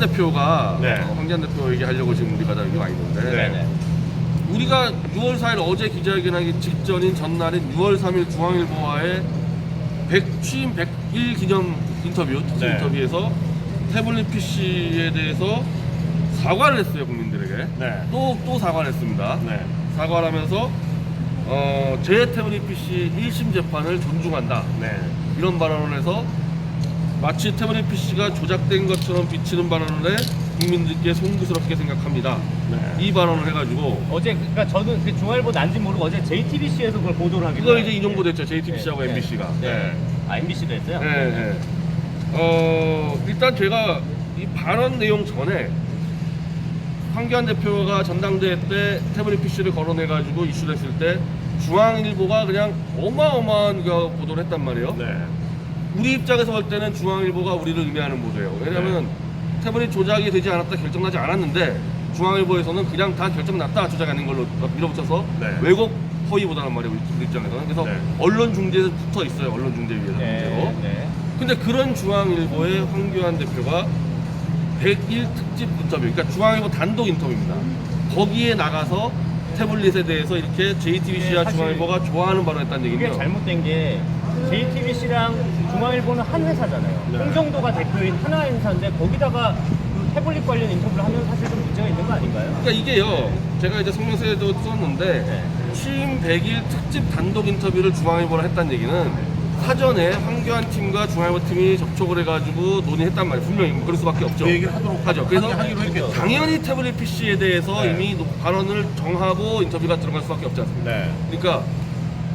대표가 네. 황교안 대표 얘기하려고 지금 우리가 다 여기 와 있는데 네. 우리가 6월 4일 어제 기자회견하기 직전인 전날인 6월 3일 중앙일보와의 취임 100일 기념 인터뷰, 특집 네. 인터뷰에서 태블릿 PC에 대해서 사과를 했어요, 국민들에게. 네. 또 사과를 했습니다. 네. 사과를 하면서 제 태블릿 PC 1심 재판을 존중한다. 네. 이런 발언을 해서 마치 태블릿 PC가 조작된 것처럼 비치는 발언을 해 국민들께 송구스럽게 생각합니다. 네. 이 발언을 해가지고 어제 그러니까 저는 그 중앙일보 난지 모르고 어제 JTBC에서 그걸 보도를 하길래 이걸 이제 인용보도했죠. JTBC하고 MBC가. 네. 아 MBC도 했어요? 네. 일단 제가 이 발언 내용 전에 황교안 대표가 전당대회 때 태블릿 PC를 거론해가지고 이슈를 했을 때 중앙일보가 그냥 어마어마한 그 보도를 했단 말이에요. 네. 우리 입장에서 볼 때는 중앙일보가 우리를 의미하는 보도예요. 왜냐하면 태블릿 조작이 되지 않았다, 결정나지 않았는데 중앙일보에서는 그냥 다 결정났다, 조작이 아닌 걸로 밀어붙여서 네. 왜곡 허위보다란 말이에요, 우리 입장에서는. 그래서 네. 언론중재에서 붙어 있어요, 언론중재위에서 문제로. 네. 근데 그런 중앙일보의 황교안 대표가 100일 특집 인터뷰, 그러니까 중앙일보 단독 인터뷰입니다. 거기에 나가서 태블릿에 대해서 이렇게 JTBC와 네, 사실 중앙일보가 좋아하는 발언을 했다는 이게 얘기죠. 잘못된 게 JTBC랑 중앙일보는 한 회사잖아요. 네. 홍정도가 대표인 하나 회사인데 거기다가 그 태블릿 관련 인터뷰를 하면 사실 좀 문제가 있는 거 아닌가요? 그러니까 이게요, 제가 이제 성명서에도 썼는데 네. 취임 100일 특집 단독 인터뷰를 중앙일보랑 했다는 얘기는 사전에 황교안 팀과 중앙일보 팀이 접촉을 해가지고 논의했단 말이에요. 분명히 그럴 수밖에 없죠. 그 얘기를 하도록 하죠. 그래서 하기로 했겠죠. 당연히 태블릿 PC에 대해서 네. 이미 발언을 정하고 인터뷰가 들어갈 수밖에 없지 않습니까? 네. 그러니까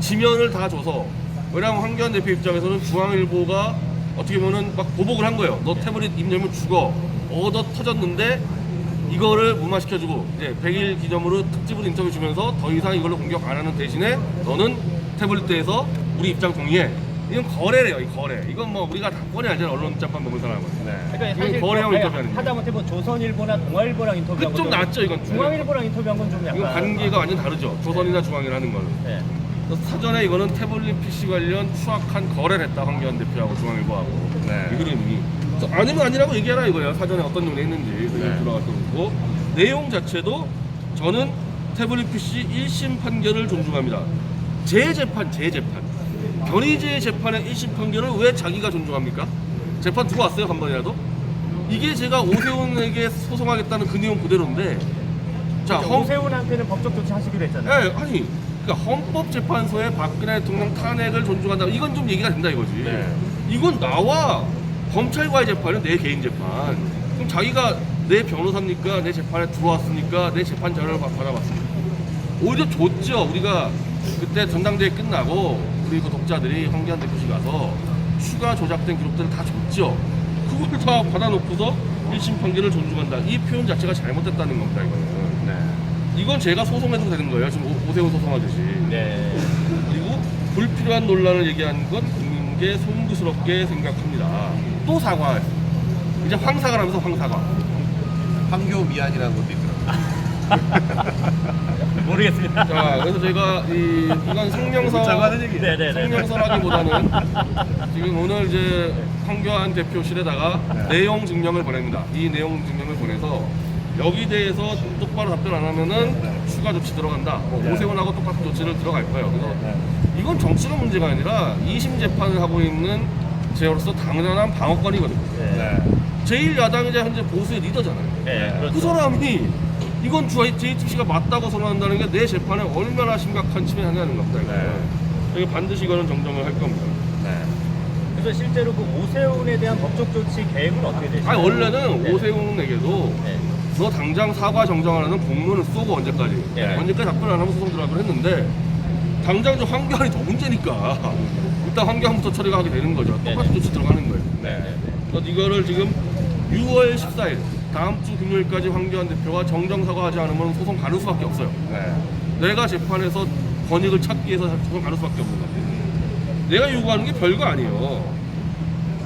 지면을 다 줘서, 왜냐하면 황교안 대표 입장에서는 중앙일보가 어떻게 보면 막 보복을 한 거예요. 너 태블릿 입 열면 죽어. 얻어 터졌는데 이거를 무마시켜주고 이제 100일 기념으로 특집으로 인터뷰 주면서 더 이상 이걸로 공격 안 하는 대신에 너는 태블릿 대해서 우리 입장 동의해. 이건 거래래요, 이 거래. 이건 뭐 우리가 다 뻔히 알잖아요, 언론 짬밥 먹은 사람은. 네. 그러니까 이건 사실 거래형 뭐 인터뷰 아닙니까? 하다못해 뭐 조선일보나 동아일보랑 인터뷰한 그좀 것도 낫죠, 이건. 중앙일보랑 인터뷰한 건 좀 약간 이건 관계가 완전 다르죠. 조선이나 중앙이나 하는 거는. 네. 그래서 사전에 이거는 태블릿 PC 관련 추악한 거래를 했다, 황교안 대표하고 중앙일보하고. 네. 이 그림이. 그래서 아니면 아니라고 얘기해라 이거예요. 사전에 어떤 논의 했는지. 네. 들어갔던 거고. 내용 자체도 저는 태블릿 PC 1심 판결을 존중합니다. 제 재판. 변희재 재판의 1심 판결을 왜 자기가 존중합니까? 재판 두고 왔어요, 한 번이라도? 이게 제가 오세훈에게 소송하겠다는 그 내용 그대로인데, 자, 오세훈한테는 법적 조치 하시기로 했잖아요. 예, 아니, 그러니까 헌법재판소의 박근혜 대통령 탄핵을 존중한다. 이건 좀 얘기가 된다 이거지. 네. 이건 나와 검찰과의 재판은 내 개인 재판. 그럼 자기가 내 변호사입니까? 내 재판에 들어왔으니까 내 재판 자료를 받아봤습니다. 오히려 좋죠. 우리가 그때 전당대회 끝나고 우리 그 독자들이 황교안 대표실 가서 추가 조작된 기록들을 다 줬죠. 그걸 다 받아놓고서 1심 판결을 존중한다. 이 표현 자체가 잘못됐다는 겁니다, 이거는. 네. 이건 제가 소송해도 되는 거예요. 지금 오세훈 소송하듯이. 네. 그리고 불필요한 논란을 얘기한 건 국민께 송구스럽게 생각합니다. 또 사과했어요. 이제 황사가 하면서 황사가. 황교 미안이라는 것도 있더라고요. 모르겠습니다. 자, 그래서 제가 이건 묻자고 하는 얘기예요. 네네네. 성명서라기보다는 지금 오늘 이제 황교안 대표실에다가 네. 내용 증명을 보냅니다. 이 내용 증명을 보내서 여기 대해서 똑바로 답변 안 하면은 네. 추가 조치 들어간다. 네. 오세훈하고 똑같은 조치를 들어갈 거예요. 그래서 네. 이건 정치가 문제가 아니라 2심 재판을 하고 있는 제로서 당연한 방어권이거든요. 네. 제1야당이자 현재 보수의 리더잖아요. 네, 그 그렇죠. 사람이 이건 JTBC가 맞다고 선언한다는 게 내 재판에 얼마나 심각한 침해하냐는 겁니다. 네. 이거 반드시 이거는 정정을 할 겁니다. 네. 그래서 실제로 그 오세훈에 대한 법적 조치 계획은 어떻게 되시나요? 아니 원래는 네. 오세훈에게도 네. 너 당장 사과 정정하라는 공문을 쏘고 언제까지 네. 언제까지 답변 안 하면 소송 들어가기로 했는데 당장 저 황교안이 더 문제니까 일단 황교안부터 처리가 하게 되는 거죠. 똑같은 네. 조치 들어가는 거예요. 네. 그래서 이거를 지금 6월 14일 다음 주 금요일까지 황교안 대표가 정정 사과하지 않으면 소송 가는 수밖에 없어요. 네. 내가 재판에서 권익을 찾기 위해서 소송 가는 수밖에 없는 거예요. 내가 요구하는 게 별거 아니에요.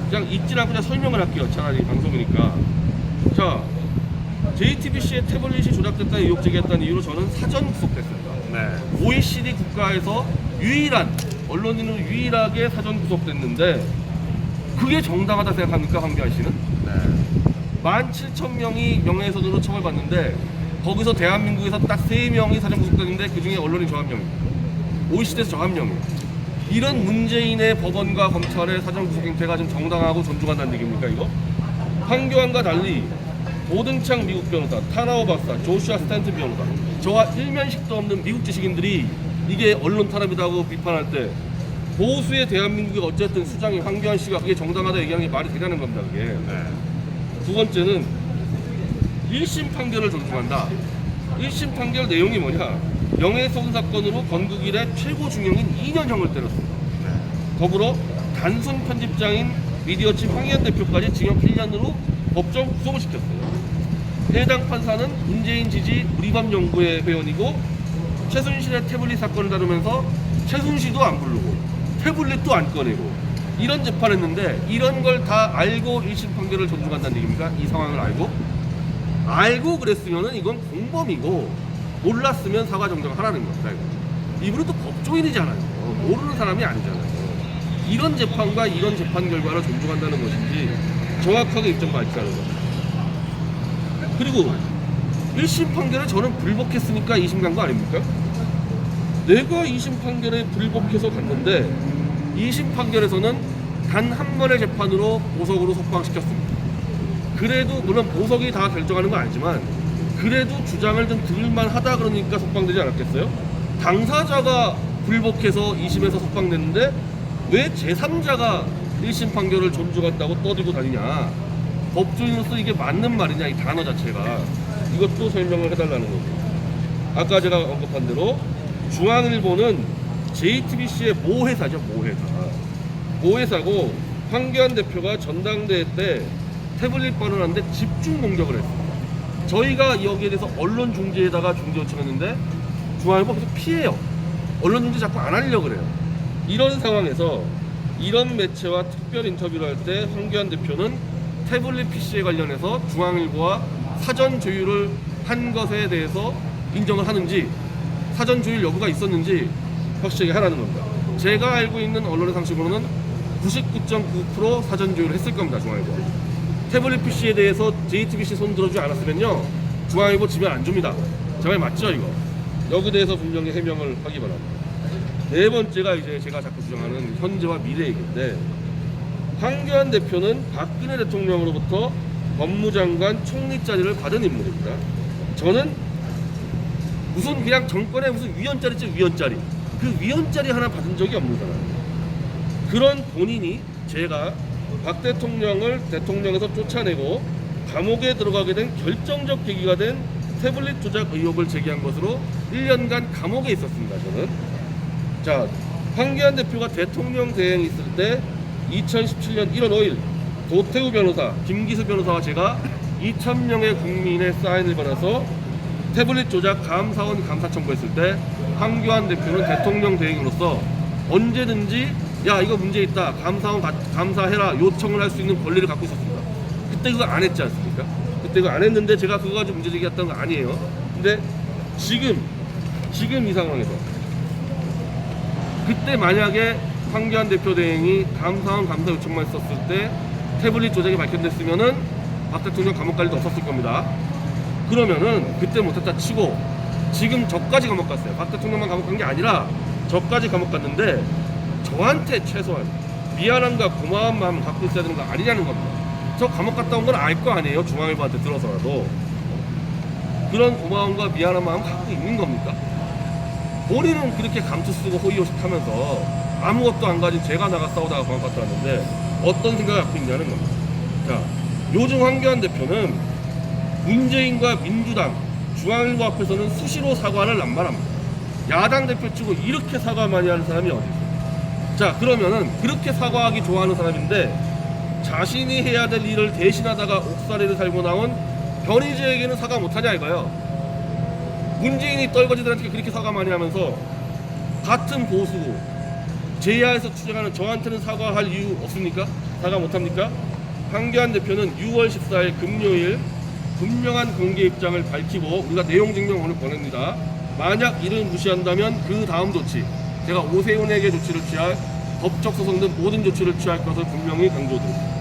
그냥 읽지 않고 그냥 설명을 할게요. 차라리 방송이니까. 자, JTBC의 태블릿이 조작됐다는 의혹 제기했다는 이유로 저는 사전 구속됐습니다. 네. OECD 국가에서 유일한 언론인으로 유일하게 사전 구속됐는데 그게 정당하다 생각합니까, 황교안 씨는? 네. 17,000명이 명예훼손으로 처벌받는데 거기서 대한민국에서 딱 3명이 사전구속됐는데 그중에 언론인 저 한 명입니다. OECD에서 저 한 명이에요. 이런 문재인의 법원과 검찰의 사전구속 행태가 좀 정당하고 존중한다는 얘기입니까 이거? 황교안과 달리 고등창 미국 변호사, 타나오 박사, 조슈아 스탠튼 변호사, 저와 일면식도 없는 미국 지식인들이 이게 언론 탄압이라고 비판할 때 보수의 대한민국의 어쨌든 수장인 황교안 씨가 그게 정당하다 얘기하는 게 말이 되냐는 겁니다. 그게. 네. 두 번째는 1심 판결을 존중한다. 1심 판결 내용이 뭐냐? 명예훼손 사건으로 건국일에 최고 중형인 2년형을 때렸습니다. 네. 더불어 단순 편집장인 미디어칩 황희연 대표까지 징역 1년으로 법정 구속을 시켰어요. 해당 판사는 문재인 지지 우리밤 연구회 회원이고 최순실의 태블릿 사건을 다루면서 최순실도 안 부르고 태블릿도 안 꺼내고 이런 재판했는데 이런 걸 다 알고 1심 판결을 존중한다는 얘기입니까? 이 상황을 알고 그랬으면은 이건 공범이고 몰랐으면 사과 정정하라는 겁니다. 이분은 또 법조인이잖아요. 모르는 사람이 아니잖아요. 이런 재판과 이런 재판 결과를 존중한다는 것인지 정확하게 입장 밝히라는 겁니다. 그리고 1심 판결에 저는 불복했으니까 2심 간 거 아닙니까? 내가 2심 판결에 불복해서 갔는데 2심 판결에서는 단 한 번의 재판으로 보석으로 석방시켰습니다. 그래도 물론 보석이 다 결정하는 건 아니지만 그래도 주장을 좀 들을만 하다 그러니까 석방되지 않았겠어요? 당사자가 불복해서 2심에서 석방됐는데 왜 제3자가 1심 판결을 존중한다고 떠들고 다니냐? 법조인으로서 이게 맞는 말이냐 이 단어 자체가 이것도 설명을 해달라는 거고 아까 제가 언급한 대로 중앙일보는 JTBC의 모회사죠. 모회사고 황교안 대표가 전당대회 때 태블릿 발언하는데 집중 공격을 했습니다. 저희가 여기에 대해서 언론 중재에다가 중재 요청했는데 중앙일보 계속 피해요. 언론 중재 자꾸 안 하려고 그래요. 이런 상황에서 이런 매체와 특별 인터뷰를 할 때 황교안 대표는 태블릿 PC에 관련해서 중앙일보와 사전 조율을 한 것에 대해서 인정을 하는지 사전 조율 여부가 있었는지 확실하게 하라는 겁니다. 제가 알고 있는 언론의 상식으로는 99.9% 사전 조율을 했을 겁니다. 중앙일보. 태블릿 PC에 대해서 JTBC 손 들어주지 않았으면요 중앙일보 지면 안 줍니다. 제 말 맞죠 이거? 여기에 대해서 분명히 해명을 하기 바랍니다. 네 번째가 이제 제가 자꾸 주장하는 현재와 미래 얘기인데 황교안 대표는 박근혜 대통령으로부터 법무장관 총리 자리를 받은 인물입니다. 저는 무슨 그냥 정권의 무슨 위원자리지 위원자리 그 위원자리 하나 받은 적이 없는 사람입니다. 그런 본인이 제가 박 대통령을 대통령에서 쫓아내고 감옥에 들어가게 된 결정적 계기가 된 태블릿 조작 의혹을 제기한 것으로 1년간 감옥에 있었습니다. 저는 자 황교안 대표가 대통령 대행이 있을 때 2017년 1월 5일 도태우 변호사, 김기수 변호사와 제가 2,000명의 국민의 사인을 받아서 태블릿 조작 감사원 감사 청구했을 때 황교안 대표는 대통령 대행으로서 언제든지 야 이거 문제 있다 감사원 감사해라 요청을 할 수 있는 권리를 갖고 있었습니다. 그때 그거 안 했지 않습니까? 그때 그거 안 했는데 제가 그거 가지고 문제 제기했던 거 아니에요. 근데 지금 이 상황에서 그때 만약에 황교안 대표 대행이 감사원 감사 요청만 했었을 때 태블릿 조작이 밝혀졌으면은 박 대통령 감옥 갈 일도 없었을 겁니다. 그러면은 그때 못했다 치고 지금 저까지 감옥 갔어요. 박 대통령만 감옥 간 게 아니라 저까지 감옥 갔는데 저한테 최소한 미안함과 고마운 마음 갖고 있어야 되는 거 아니냐는 겁니다. 저 감옥 갔다 온 건 알 거 아니에요. 중앙일보한테 들어서라도 그런 고마움과 미안한 마음 갖고 있는 겁니까? 본인은 그렇게 감투 쓰고 호의호식 하면서 아무것도 안 가진 제가 나가 싸우다가 감옥 갔다 왔는데 어떤 생각을 갖고 있냐는 겁니다. 자, 요즘 황교안 대표는 문재인과 민주당, 중앙일보 앞에서는 수시로 사과를 남발합니다. 야당 대표 치고 이렇게 사과 많이 하는 사람이 어디 있어요? 자, 그러면은 그렇게 사과하기 좋아하는 사람인데 자신이 해야 될 일을 대신하다가 옥살이를 살고 나온 변희재에게는 사과 못하냐 이거예요. 문재인이 떨거지들한테 그렇게 사과 많이 하면서 같은 보수고 제야에서 추정하는 저한테는 사과할 이유 없습니까? 사과 못합니까? 황교안 대표는 6월 14일 금요일 분명한 공개 입장을 밝히고 우리가 내용 증명 오늘 보냅니다. 만약 이를 무시한다면 그 다음 조치 제가 오세훈에게 조치를 취할 법적 소송 등 모든 조치를 취할 것을 분명히 강조드립니다.